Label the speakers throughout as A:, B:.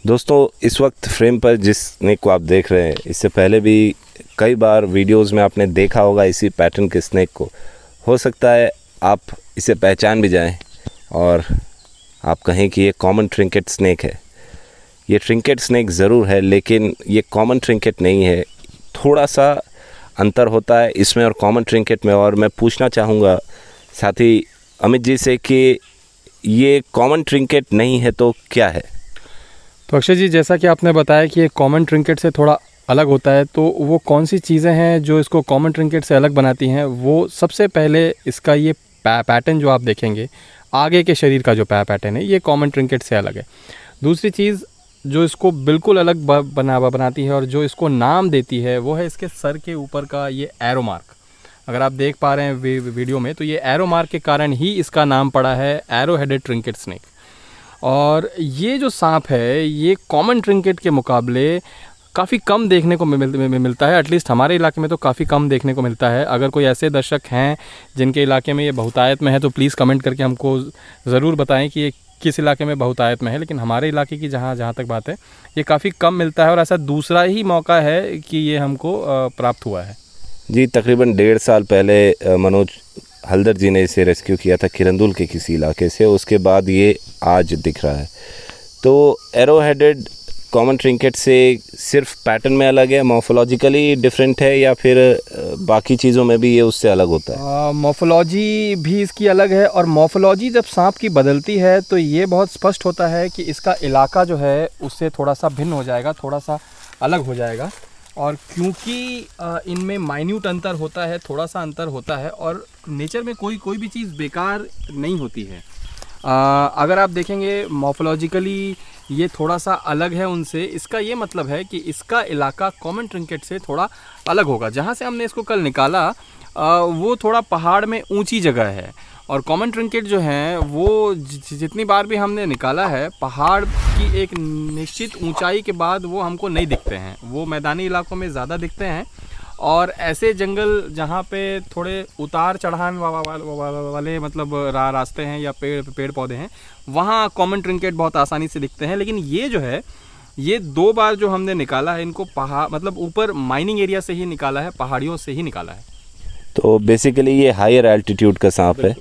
A: दोस्तों, इस वक्त फ्रेम पर जिस स्नेक को आप देख रहे हैं, इससे पहले भी कई बार वीडियोस में आपने देखा होगा इसी पैटर्न के स्नेक को। हो सकता है आप इसे पहचान भी जाएं और आप कहें कि ये कॉमन ट्रिंकेट स्नेक है। ये ट्रिंकेट स्नेक ज़रूर है, लेकिन ये कॉमन ट्रिंकेट नहीं है। थोड़ा सा अंतर होता है इसमें और कॉमन ट्रिंकेट में। और मैं पूछना चाहूँगा साथी अमित जी से कि ये कॉमन ट्रिंकेट नहीं है तो क्या है?
B: तो अक्षय जी, जैसा कि आपने बताया कि ये कॉमन ट्रिंकेट से थोड़ा अलग होता है, तो वो कौन सी चीज़ें हैं जो इसको कॉमन ट्रिंकेट से अलग बनाती हैं? वो सबसे पहले इसका ये पैटर्न जो आप देखेंगे, आगे के शरीर का जो पैटर्न है, ये कॉमन ट्रिंकेट से अलग है। दूसरी चीज़ जो इसको बिल्कुल अलग बनाती है और जो इसको नाम देती है, वो है इसके सर के ऊपर का ये एरो मार्क। अगर आप देख पा रहे हैं वीडियो में, तो ये एरो मार्क के कारण ही इसका नाम पड़ा है एरो हेडेड ट्रिंकेट स्नेक। और ये जो सांप है, ये कॉमन ट्रिंकेट के मुकाबले काफ़ी कम देखने को मिलता है। एटलीस्ट हमारे इलाके में तो काफ़ी कम देखने को मिलता है। अगर कोई ऐसे दर्शक हैं जिनके इलाके में ये बहुतायत में है, तो प्लीज़ कमेंट करके हमको ज़रूर बताएं कि ये किस इलाके में बहुतायत में है। लेकिन हमारे इलाके की जहाँ तक बात है, ये काफ़ी कम मिलता है और ऐसा दूसरा ही मौका है कि ये हमको प्राप्त हुआ है।
A: जी, तकरीबन 1.5 साल पहले मनोज हल्दर जी ने इसे रेस्क्यू किया था किरंदुल के किसी इलाके से। उसके बाद ये आज दिख रहा है। तो एरो हेडेड कॉमन ट्रिंकेट से सिर्फ पैटर्न में अलग है, मॉर्फोलॉजिकली डिफरेंट है, या फिर बाकी चीज़ों में भी ये उससे अलग होता है?
B: मॉर्फोलॉजी भी इसकी अलग है। और मॉर्फोलॉजी जब सांप की बदलती है तो ये बहुत स्पष्ट होता है कि इसका इलाका जो है उससे थोड़ा सा भिन्न हो जाएगा, थोड़ा सा अलग हो जाएगा। और क्योंकि इनमें माइन्यूट अंतर होता है, थोड़ा सा अंतर होता है, और नेचर में कोई भी चीज़ बेकार नहीं होती है। अगर आप देखेंगे मॉर्फोलॉजिकली ये थोड़ा सा अलग है उनसे, इसका ये मतलब है कि इसका इलाका कॉमन ट्रिंकेट से थोड़ा अलग होगा। जहाँ से हमने इसको कल निकाला वो थोड़ा पहाड़ में ऊंची जगह है, और कॉमन ट्रिंकेट जो हैं वो जितनी बार भी हमने निकाला है, पहाड़ की एक निश्चित ऊंचाई के बाद वो हमको नहीं दिखते हैं। वो मैदानी इलाकों में ज़्यादा दिखते हैं, और ऐसे जंगल जहाँ पे थोड़े उतार चढ़ान वाले मतलब रास्ते हैं या पेड़ पौधे हैं, वहाँ कॉमन ट्रिंकेट बहुत आसानी से दिखते हैं। लेकिन ये जो है, ये 2 बार जो हमने निकाला है, इनको पहाड़ मतलब ऊपर माइनिंग एरिया से ही निकाला है, पहाड़ियों से ही निकाला है।
A: तो बेसिकली ये हायर एल्टीट्यूड का सांप है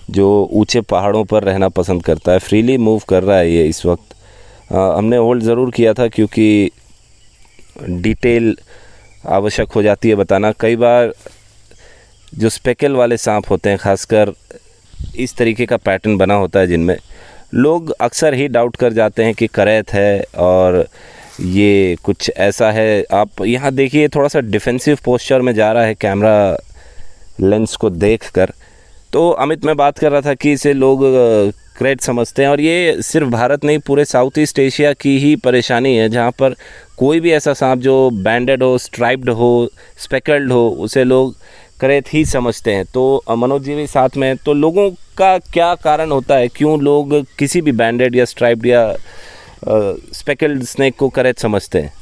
A: जो ऊंचे पहाड़ों पर रहना पसंद करता है। फ्रीली मूव कर रहा है ये इस वक्त। हमने होल्ड ज़रूर किया था क्योंकि डिटेल आवश्यक हो जाती है बताना। कई बार जो स्पेकल वाले सांप होते हैं, खासकर इस तरीके का पैटर्न बना होता है, जिनमें लोग अक्सर ही डाउट कर जाते हैं कि करैत है और ये कुछ ऐसा है। आप यहाँ देखिए, थोड़ा सा डिफेंसिव पोस्चर में जा रहा है कैमरा लेंस को देखकर। तो अमित, मैं बात कर रहा था कि इसे लोग करैत समझते हैं, और ये सिर्फ भारत नहीं, पूरे साउथ ईस्ट एशिया की ही परेशानी है, जहाँ पर कोई भी ऐसा सांप जो बैंडेड हो, स्ट्राइप्ड हो, स्पेकल्ड हो, उसे लोग करैत ही समझते हैं। तो मनोज जी भी साथ में, तो लोगों का क्या कारण होता है, क्यों लोग किसी भी बैंडेड या स्ट्राइप्ड या स्पेकल्ड स्नेक को करैत समझते हैं?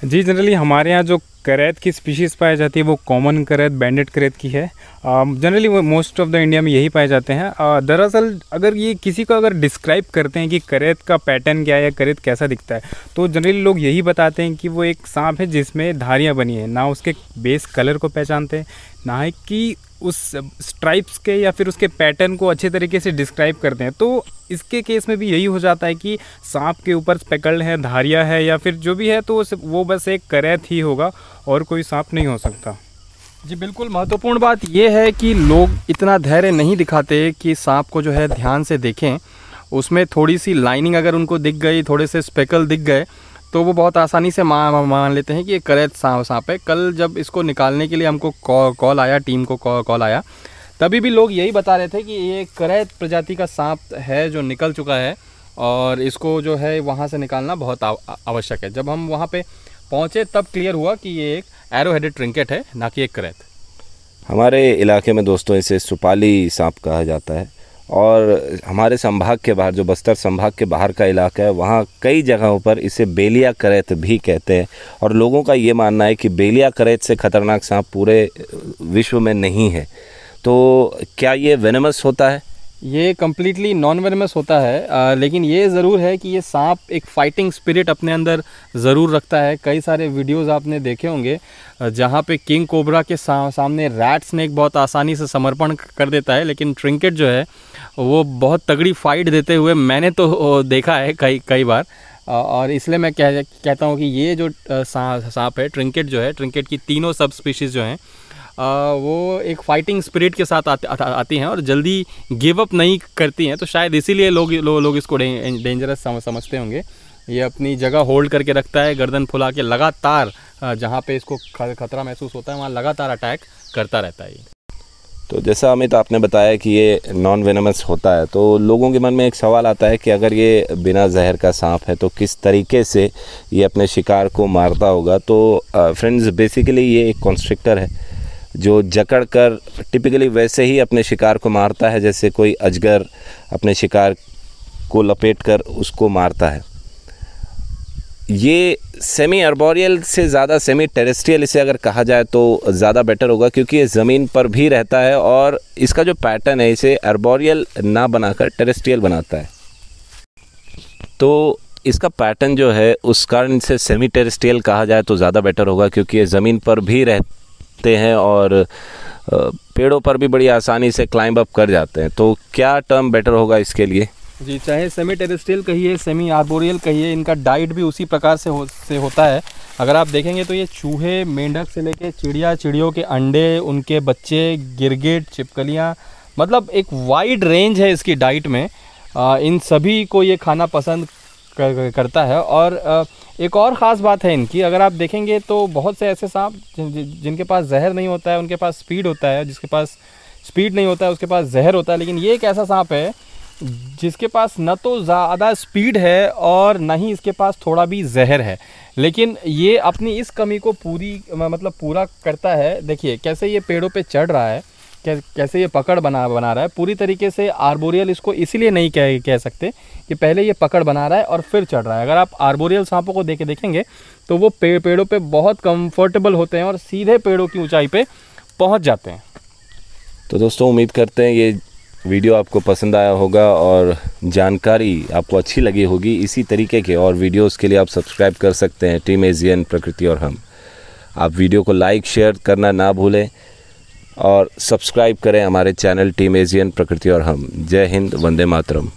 C: जी, जनरली हमारे यहाँ जो करैत की स्पीशीज़ पाई जाती है वो कॉमन करैत, बैंडेड करैत की है। जनरली वो मोस्ट ऑफ द इंडिया में यही पाए जाते हैं। दरअसल अगर ये किसी को अगर डिस्क्राइब करते हैं कि करैत का पैटर्न क्या है या करैत कैसा दिखता है, तो जनरली लोग यही बताते हैं कि वो एक सांप है जिसमें धारियाँ बनी हैं। ना उसके बेस कलर को पहचानते हैं, ना है कि उस स्ट्राइप्स के या फिर उसके पैटर्न को अच्छे तरीके से डिस्क्राइब करते हैं। तो इसके केस में भी यही हो जाता है कि सांप के ऊपर स्पेकल्ड है, धारियाँ है, या फिर जो भी है, तो वो बस एक करैत ही होगा और कोई सांप नहीं हो सकता।
B: जी बिल्कुल, महत्वपूर्ण बात यह है कि लोग इतना धैर्य नहीं दिखाते कि सांप को जो है ध्यान से देखें। उसमें थोड़ी सी लाइनिंग अगर उनको दिख गई, थोड़े से स्पेकल दिख गए, तो वो बहुत आसानी से मान लेते हैं कि ये करैत सांप है। कल जब इसको निकालने के लिए हमको कॉल आया, टीम को कॉल आया, तभी भी लोग यही बता रहे थे कि ये करैत प्रजाति का सांप है जो निकल चुका है, और इसको जो है वहाँ से निकालना बहुत आवश्यक है। जब हम वहाँ पे पहुँचे तब क्लियर हुआ कि ये एक एरो हेडेड ट्रिंकेट है, ना कि एक करैत।
A: हमारे इलाके में दोस्तों इसे सुपाली सांप कहा जाता है, और हमारे संभाग के बाहर, जो बस्तर संभाग के बाहर का इलाका है, वहाँ कई जगहों पर इसे बेलिया करैत भी कहते हैं। और लोगों का ये मानना है कि बेलिया करैत से खतरनाक सांप पूरे विश्व में नहीं है। तो क्या ये वेनमस होता है?
B: ये कम्प्लीटली नॉन वेनमस होता है, लेकिन ये ज़रूर है कि ये सांप एक फाइटिंग स्पिरिट अपने अंदर ज़रूर रखता है। कई सारे वीडियोस आपने देखे होंगे जहाँ पे किंग कोबरा के सामने रैट स्नेक बहुत आसानी से समर्पण कर देता है, लेकिन ट्रिंकेट जो है वो बहुत तगड़ी फाइट देते हुए मैंने तो देखा है कई बार। और इसलिए मैं कहता हूँ कि ये जो सांप है ट्रिंकेट जो है, ट्रिंकेट की तीनों सब स्पीशीज़ जो हैं वो एक फाइटिंग स्पिरिट के साथ आती हैं और जल्दी गिव अप नहीं करती हैं। तो शायद इसीलिए लोग इसको डेंजरस समझते होंगे। ये अपनी जगह होल्ड करके रखता है, गर्दन फुला के लगातार जहाँ पे इसको खतरा महसूस होता है वहाँ लगातार अटैक करता रहता है।
A: तो जैसा अमित आपने बताया कि ये नॉन वेनमस होता है, तो लोगों के मन में एक सवाल आता है कि अगर ये बिना जहर का सांप है तो किस तरीके से ये अपने शिकार को मारता होगा। तो फ्रेंड्स, बेसिकली ये एक कॉन्स्ट्रिक्टर है जो जकड़ कर टिपिकली वैसे ही अपने शिकार को मारता है जैसे कोई अजगर अपने शिकार को लपेट कर उसको मारता है। ये सेमी अर्बोरियल से ज़्यादा सेमी टेरेस्ट्रियल इसे अगर कहा जाए तो ज़्यादा बेटर होगा, क्योंकि ये ज़मीन पर भी रहता है और इसका जो पैटर्न है इसे अर्बोरियल ना बनाकर टेरेस्ट्रियल बनाता है। तो इसका पैटर्न जो है उस कारण इसे सेमी टेरेस्ट्रियल कहा जाए तो ज़्यादा बेटर होगा, क्योंकि ये ज़मीन पर भी रहते हैं और पेड़ों पर भी बड़ी आसानी से क्लाइंब अप कर जाते हैं। तो क्या टर्म बेटर होगा इसके लिए?
B: जी, चाहे सेमी टेरेस्ट्रियल कहिए, सेमी आर्बोरियल कहिए, इनका डाइट भी उसी प्रकार से होता है। अगर आप देखेंगे तो ये चूहे, मेंढक से लेके चिड़ियों के अंडे, उनके बच्चे, गिरगिट, छिपकलियाँ, मतलब एक वाइड रेंज है इसकी डाइट में। इन सभी को ये खाना पसंद करता है। और एक और ख़ास बात है इनकी, अगर आप देखेंगे तो बहुत से ऐसे सांप जिनके पास जहर नहीं होता है उनके पास स्पीड होता है, जिसके पास स्पीड नहीं होता है उसके पास जहर होता है। लेकिन ये एक ऐसा सांप है जिसके पास न तो ज़्यादा स्पीड है और न ही इसके पास थोड़ा भी जहर है, लेकिन ये अपनी इस कमी को पूरा करता है। देखिए कैसे ये पेड़ों पे चढ़ रहा है, कैसे ये पकड़ बना रहा है। पूरी तरीके से आर्बोरियल इसको इसीलिए नहीं कह सकते कि पहले ये पकड़ बना रहा है और फिर चढ़ रहा है। अगर आप आर्बोरियल सांपों को देखेंगे तो वो पेड़ों पे बहुत कंफर्टेबल होते हैं और सीधे पेड़ों की ऊंचाई पे पहुंच जाते हैं।
A: तो दोस्तों, उम्मीद करते हैं ये वीडियो आपको पसंद आया होगा और जानकारी आपको अच्छी लगी होगी। इसी तरीके के और वीडियोस के लिए आप सब्सक्राइब कर सकते हैं टीम एशियन प्रकृति और हम। आप वीडियो को लाइक शेयर करना ना भूलें और सब्सक्राइब करें हमारे चैनल टीम एशियन प्रकृति और हम। जय हिंद, वंदे मातरम।